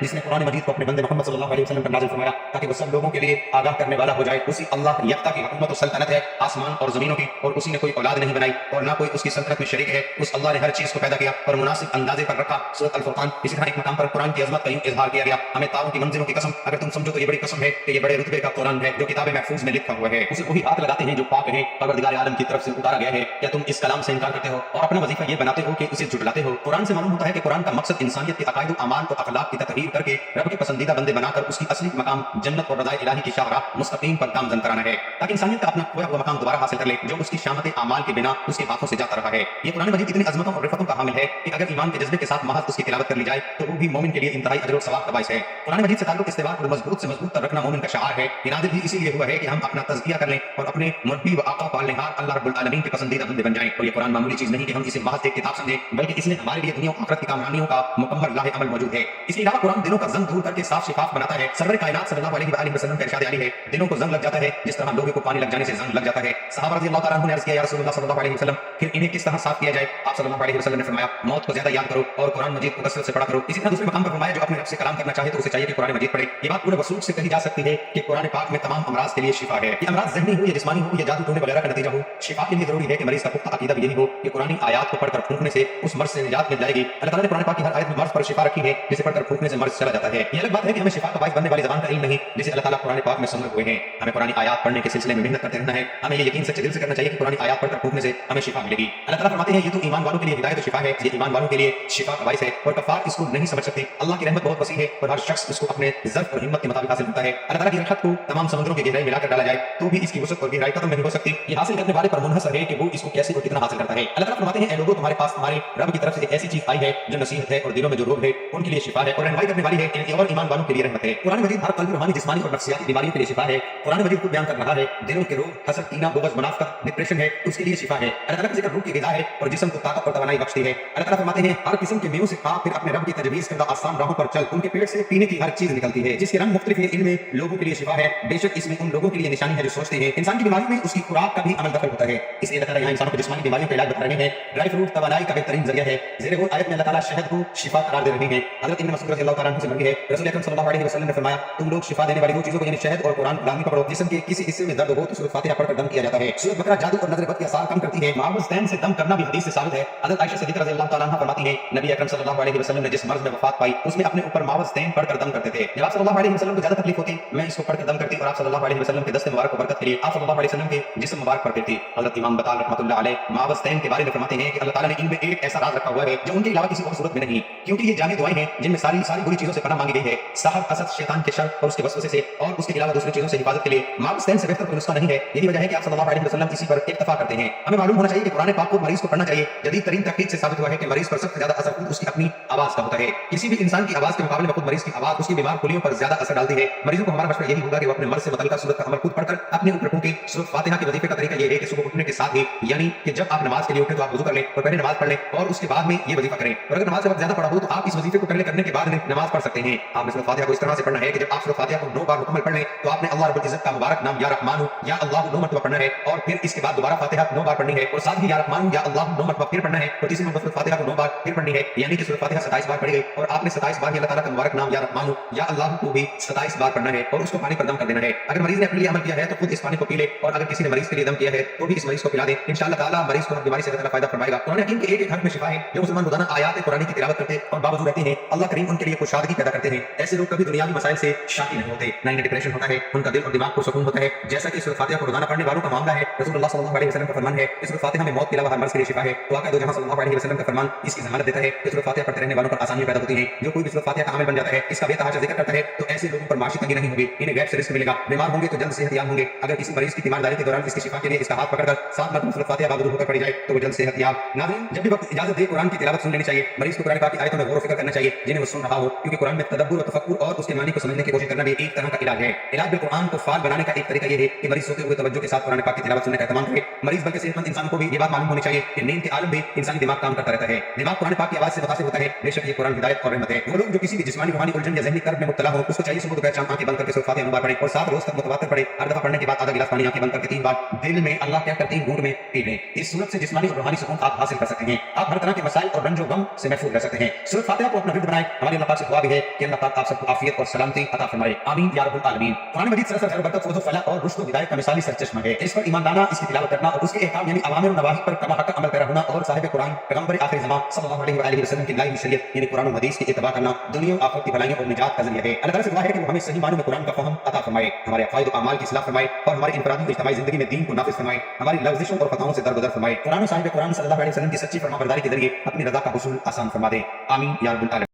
جس نے قرآن مجید کو اپنے بندے محمد صلی اللہ علیہ وسلم پر نازل فرمایا تاکہ وہ سب لوگوں کے لیے آگاہ کرنے والا ہو جائے۔ اسی اللہ یکتا کی حکومت و سلطنت ہے آسمان اور زمینوں کی، اور اسی نے کوئی اولاد نہیں بنائی اور نہ کوئی اس کی سلطنت میں شریک ہے۔ اس اللہ نے ہر چیز کو پیدا کیا اور مناسب اندازے پر رکھا۔ سورۃ الفرقان۔ اسی طرح ایک مقام پر قرآن کی عظمت کا یوں اظہار کیا گیا، ہمیں تاروں کی منزلوں کی قسم، اگر تم سمجھو تو یہ بڑی قسم ہے کہ یہ بڑے رتبے کا قرآن ہے جو کتاب محفوظ میں لکھا ہوا ہے۔ اسے وہی ہاتھ لگاتے ہیں جو پاک ہے، پروردگار عالم کی طرف سے اتارا گیا ہے۔ کیا تم اس کلام سے انکار کرتے ہو اور اپنا وظیفہ یہ بناتے ہو کہ اسے جھٹلاتے ہو؟ قرآن سے معلوم ہوتا ہے کہ قرآن کا مقصد انسانیت کے عقائد و اعمال و اخلاق کی تطہیر کر کے رب کے پسندیدہ بندے بنا کر اس کی اصلی مقام جنت اور رضا الہی کی شاہراہ مستقیم پر گامزن کرانا ہے، تاکہ انسانیت کا اپنا کھویا ہوا مقام دوبارہ حاصل کر لے جو اس کی شامت اعمال کے بنا اس کے ہاتھوں سے جاتا رہا ہے۔ یہ قرآن مجید اتنی عظمتوں اور رفتوں کا حامل ہے کہ اگر ایمان کے جذبے کے ساتھ محض اس کی تلاوت کر لی جائے تو وہ بھی مومن کے لیے انتہائی اجر و ثواب کا باعث ہے۔ قرآن مجید سے تعلق استوار اور مضبوط سے مضبوط تر رکھنا مومن کا شعار ہے۔ یہ نازل بھی اسی لیے ہوا ہے کہ ہم اپنا تزکیہ کر لیں اور اپنے مربی و آقا پالنہار اللہ رب العالمین کے پسندیدہ بندے بن جائیں۔ اور یہ قرآن معمولی چیز نہیں کہ ہم اسے محض ایک کتاب سمجھیں، بلکہ اس میں ہمارے لیے دنیا و آخرت کی کامرانیوں کا مکمل لاہ عمل موجود ہے۔ اس کے علاوہ قرآن دلوں کا زنگ دور کر کے صاف شفاف بناتا ہے۔ سرور کائنات صلی اللہ علیہ وآلہ وسلم کا ارشاد عالی ہے، دلوں کو زنگ لگ جاتا ہے جس طرح لوگے کو پانی لگ جانے سے زنگ لگ جاتا ہے۔ صحابہ رضی اللہ تعالیٰ عنہ نے عرض کیا، یا رسول اللہ صلی اللہ علیہ وسلم پھر انہیں کس طرح صاف کیا جائے؟ آپ صلی اللہ علیہ وسلم نے فرمایا، موت کو زیادہ یاد کرو اور قرآن مجید کو کثرت سے پڑھا کرو۔ اسی طرح دوسرے مقام پر فرمایا، جو اپنے رب سے کلام کرنا چاہے تو اسے چاہیے کہ قرآن مجید پڑھے۔ یہ بات پورے وسوخ سے کہی جا سکتی ہے کہ قرآن پاک میں تمام امراض کے لیے شفا ہے۔ یہ امراض ذہنی ہو یا جسمانی ہو یا جادو ٹونے وغیرہ کا نتیجہ ہو، شفا کے لیے ضروری ہے کہ مریض کا پختہ عقیدہ بھی یہی ہو کہ قرآن آیات کو پڑھ کر پھونکنے سے اس مرض سے نجات مل جائے گی۔ اللہ تعالیٰ نے قرآن پاک کی ہر آیت میں مرض پر شفا رکھی ہے جسے پڑھ کر پھونکنے سے مرض چلا جاتا ہے۔ یہ الگ بات ہے کہ ہمیں شفا کا باعث بننے والی زبان کا علم نہیں جسے اللہ تعالیٰ قرآن پاک میں سمجھے ہوئے ہیں۔ ہمیں قرآن آیات پڑھنے کے سلسلے میں محنت کرتے رہنا ہے۔ ہمیں یہ یقین سچے دل سے کرنا چاہیے کہ قرآن آیات پڑھ کر پھونکنے سے ہمیں شفا ملے گی۔ اللہ تعالیٰ فرماتے ہیں، یہ تو ایمان والوں کے لیے ہدایت و شفا ہے، یہ ایمان والوں کے لیے شفا کا باعث ہے اور کفار اس کو نہیں سمجھ سکتے۔ اللہ کی رحمت بہت وسیع ہے اور ہر شخص اس کو اپنے ضرف اور ہمت کے مطابق حاصل کرتا ہے۔ اللہ تعالیٰ کی رحمت کو تمام سمندروں کی گہرائی ملا کر ڈالا جائے تو بھی اس کی وسعت اور گہرائی ختم نہیں ہو سکتی۔ یہ حاصل کرنے والے پر منحصر ہے کہ وہ اس کو کیسے اور کتنا حاصل کرتا ہے۔ اللہ تعالیٰ فرماتے ہیں، اے لوگوں، تمہارے پاس تمہارے رب کی طرف سے ایک ایسی چیز آئی ہے جو نصیحت ہے اور دلوں میں جو روگ ہے ان کے لیے شفا ہے اور رہنمائی کرنے والی ہے اور ایمان والوں کے لیے رحمت ہے۔ قرآن مجید ہر قلبی، روحانی، جسمانی اور نفسیاتی بیماریوں کے لیے شفا ہے۔ قرآن مجید کو بیان کر رہا ہے دلوں کے روگ، حسد، کینہ، بغض، منافقت، ڈپریشن ہے، اس کے لیے شفا ہے۔ اللہ تعالیٰ کا ذکر روح کی غذا ہے اور جسم کو طاقت اور توانائی بخشتی ہے۔ اللہ تعالیٰ فرماتے ہیں، ہر قسم کے میووں سے کھا، پھر اپنے رب کی تجویز کردہ آسان راہوں پر چل، ان کے پیٹ سے پینے کی ہر چیز نکلتی ہے جس کے رنگ مختلف ہیں، ان میں لوگوں کے لیے شفا ہے، بے شک اس میں ان لوگوں کے لیے نشانی ہے جو سوچتے ہیں۔ انسان کی بیماریوں میں اس کی خوراک کا بھی عمل دخل ہوتا ہے، اس لیے اللہ تعالیٰ یہاں انسانوں کو جسمانی بیماریوں کا علاج بتا رہے ہیں۔ ڈرائی فروٹ توانائی کا بہترین ذریعہ ہے۔ زیر غور آیت میں اللہ تعالیٰ شہد کو شفا قرار دے رہے ہیں۔ حضرت ابن مسعود رضی اللہ تعالیٰ عنہ سے مروی ہے، رسول اکرم صلی اللہ علیہ وسلم نے فرمایا، تم لوگ شفا دینے والی دو چیزوں کو یعنی شہد اور قرآن لازمی پکڑو۔ جسم کے کسی حصے میں درد ہو تو سورۃ فاتحہ پڑھ کر دم کیا جاتا ہے۔ سورۃ بقرہ جادو اور نظر بد کے آثار کم کرتی ہے۔ معوذتین سے دم کرنا بھی حدیث سے ثابت ہے۔ حضرت عائشہ صدیقہ رضی اللہ تعالیٰ عنہ فرماتی ہیں، نبی اکرم صلی اللہ علیہ وسلم نے جس مرض میں وفات پائی اس میں اپنے اوپر معوذتین پڑھ کر دم کرتے تھے۔ جب آپ صلی اللہ علیہ وسلم کو زیادہ تکلیف ہوتی میں اس کو پڑھ کر دم کرتی اور آپ صلی اللہ علیہ وسلم کے دست مبارک و برکت کے لیے آپ صلی اللہ علیہ وسلم کے جسم مبارک پر پھرتی۔ حضرت امام بطال رحمۃ اللہ علیہ معوذتین کے بارے میں فرماتے ہیں کہ اللہ تعالیٰ نے ان میں ایک ایسا راز رکھا ہوا ہے جو ان کے علاوہ کسی اور صورت میں نہیں، کیونکہ یہ جامع دعائیں ہیں جن میں ساری بری چیزوں سے پناہ مانگی گئی ہے، سحر، حسد، شیطان کے شر اور اس کے وسوسے سے اور اس کے علاوہ دوسری چیزوں سے حفاظت کے لیے معوذتین سے بہتر کوئی نسخہ نہیں ہے۔ یہی وجہ ہے کہ آپ صلی اللہ علیہ وسلم اسی پر اکتفا کرتے ہیں۔ ہمیں معلوم ہونا چاہیے کہ قرآن پاک کو مریض کو پڑھنا چاہیے۔ جدید ترین تحقیق سے ثابت ہوا ہے کہ مریض پر سب سے زیادہ اثر خود اس کی اپنی آواز کا ہوتا ہے۔ کسی بھی انسان کی آواز کے مقابلے میں خود مریض کی آواز اس کی بیمار خلیوں پر زیادہ اثر ڈالتی ہے۔ مریضوں کو ہمارا مشورہ یہی ہوگا کہ وہ اپنے مرض سے متعلقہ سورت کا عمل خود پڑھ کر اپنے اوپر پھونکیں۔ سورۃ فاتحہ کے وظیفے کا طریقہ یہ ہے کہ صبح اٹھنے کے ساتھ ہی، یعنی کہ جب آپ نماز کے لیے اٹھیں تو آپ وضو کر لیں اور پہلے نماز پڑھ لیں اور اس کے بعد میں یہ وظیفہ کریں۔ اور اگر نماز کا وقت زیادہ پڑا ہو تو آپ اس وظیفے کو پہلے کرنے کے بعد نماز پڑھ سکتے ہیں۔ آپ نے سورۃ فاتحہ کو اس طرح سے پڑھنا ہے کہ جب آپ سورۃ فاتحہ کو 9 بار مکمل پڑھ لیں تو آپ نے اللہ رب العزت کا مبارک نام یا رحمان یا اللہ 9 مرتبہ پڑھنا ہے اور پھر اس کے بعد دوبارہ فاتحہ 9 بار پڑھنی ہے اور ساتھ ہی یا رحمان یا اللہ 9 مرتبہ پھر پڑھنا ہے اور تیسری مرتبہ سورۃ فاتحہ کو 9 بار پھر پڑھنی ہے، یعنی کہ سورۃ فاتحہ 27 بار پڑھی گئی اور آپ نے 27 بار ہی اللہ تعالیٰ کا مبارک نام یا رحمان یا اللہ کو بھی 27 بار پڑھنا ہے اور اس کو پانی پر دم کر دینا ہے۔ اگر مریض نے اپنے لیے عمل کیا ہے تو خود اس پانی کو پی لے اور اگر کسی نے مریض کے لیے دم کیا ہے تو بھی اس مریض کو پلا دے، انشاءاللہ تعالیٰ مریض کو ہر بیماری سے اللہ تعالیٰ فائدہ فرمائے گا۔ قرآن حکیم کے ایک حرف میں شفا ہے۔ جو مسلمان روزانہ آیات قرآن کی تلاوت کرتے اور باوجود رہتے ہیں، اللہ کریم ان کے لیے خوشادگی پیدا کرتے ہیں۔ ایسے لوگ کبھی دنیاوی مسائل سے شاکی نہیں ہوتے، نہ انہیں ڈپریشن ہوتا ہے، ان کا دل اور دماغ کو سکون ہوتا ہے، جیسا کہ سورۃ فاتحہ کو روزانہ پڑھنے والوں کا معاملہ ہے۔ رسول اللہ صلی اللہ علیہ وسلم کا فرمان ہے کہ سورۃ فاتحہ میں موت کے علاوہ ہر مرض کے لیے شفا ہے۔ تو آقا دو جہاں صلی اللہ علیہ وسلم کا فرمان اس کی ضمانت دیتا ہے کہ سورۃ فاتحہ پڑھتے رہنے والوں پر آسانیاں پیدا ہوتی ہیں۔ جو کوئی بھی سورۃ فاتحہ کا عامل بن جاتا ہے، اس کا بے تحاشا ذکر کرتا ہے تو ایسے لوگوں پر معاشی تنگی نہیں ہوگی، انہیں غیب سے رزق ملے گا، بیمار ہوں گے تو جلد صحت یاب ہوں گے۔ اگر کسی مریض کی تیمارداری کے دوران اس کی شفا کے لیے اس کا ہاتھ پکڑ کر 7 مرتبہ سورۃ فاتحہ باوضو ہو کر پڑھی جائے تو وہ جلد صحت یاب۔ ناظرین، جب بھی وقت اجازت دے قرآن کی تلاوت سن لینی چاہیے۔ مریض کو قرآن پاک کی آیتوں میں غور و فکر کرنا چاہیے جنہیں وہ سن رہا ہو، کیونکہ قرآن میں تدبر و تفکر اور اس کے معنی کو سمجھنے کی کوشش کرنا بھی ایک طرح کا علاج ہے۔ علاج بالقرآن کو فعال بنانے کا ایک طریقہ یہ ہے کہ مریض سوتے ہوئے توجہ کے ساتھ قرآن پاک کی تلاوت سننے کا اہتمام کرے۔ مریض بلکہ صحت مند انسان کو بھی یہ بات معلوم ہونی چاہیے کہ نیند کے عالم میں انسانی دماغ کام کرتا رہتا ہے۔ دماغ قرآن پاک کی آواز سے متاثر ہوتا ہے، بے شک یہ قرآن ہدایت اور رحمت ہے۔ وہ لوگ جو کسی بھی جسمانی روحانی الجھن یا ذہنی کرب میں مبتلا ہو، اس کو چاہیے صبح دوپہر شام آنکھیں بند کر کے سورۃ فاتحہ 9 بار پڑھے اور 7 روز تک متواتر پڑھے۔ ہر دفعہ پڑھنے کے بعد آدھا گلاس پانی آنکھیں بند کر کے 3 بار دل میں اللہ کیا کرتے ہیں گھونٹ میں پی لیں۔ اس صورت سے جسمانی اور روحانی سکون آپ حاصل کر سکتے ہیں۔ آپ ہر طرح کے مسائل اور رنج و غم سے محفوظ رہ سکتے ہیں۔ سورۃ فاتحہ کو اپنا ورد بنائیں فرمائے. ہماری اللہ پاک سے دعا بھی ہے کہ اللہ پاک آپ سب کو عافیت اور سلامتی عطا فرمائے. آمین یا رب العالمین. قرآن مجید سراسر خیر و برکت، فوز و فلاح اور رشد و ہدایت کا مثالی سرچشمہ ہے. اس پر ایمان لانا، اس کی تلاوت کرنا اور اس کے احکام یعنی اوامر و نواہی پر کما حق عمل پیرا ہونا اور صاحب قرآن پیغمبر آخری زمان صلی اللہ علیہ وآلہ وسلم کی لائی ہوئی شریعت یعنی قرآن و حدیث کی اتباع کرنا دنیا و آخرت کی بھلائیوں اور نجات کا ذریعہ ہے. اللہ تعالیٰ سے دعا ہے کہ وہ ہمیں صحیح معنوں میں قرآن کا فہم عطا فرمائے، ہمارے عقائد و اعمال کی اصلاح فرمائے اور ہماری انفرادی و اجتماعی زندگی میں دین کو نافذ فرمائے، ہماری لغزشوں اور خطاؤں سے درگزر فرمائے. قرآن و صاحب قرآن صلی اللہ علیہ وسلم کی سچی فرمانبرداری کے ذریعے اپنی رضا کا حصول آسان فرما دے. آمین یا رب العالمین.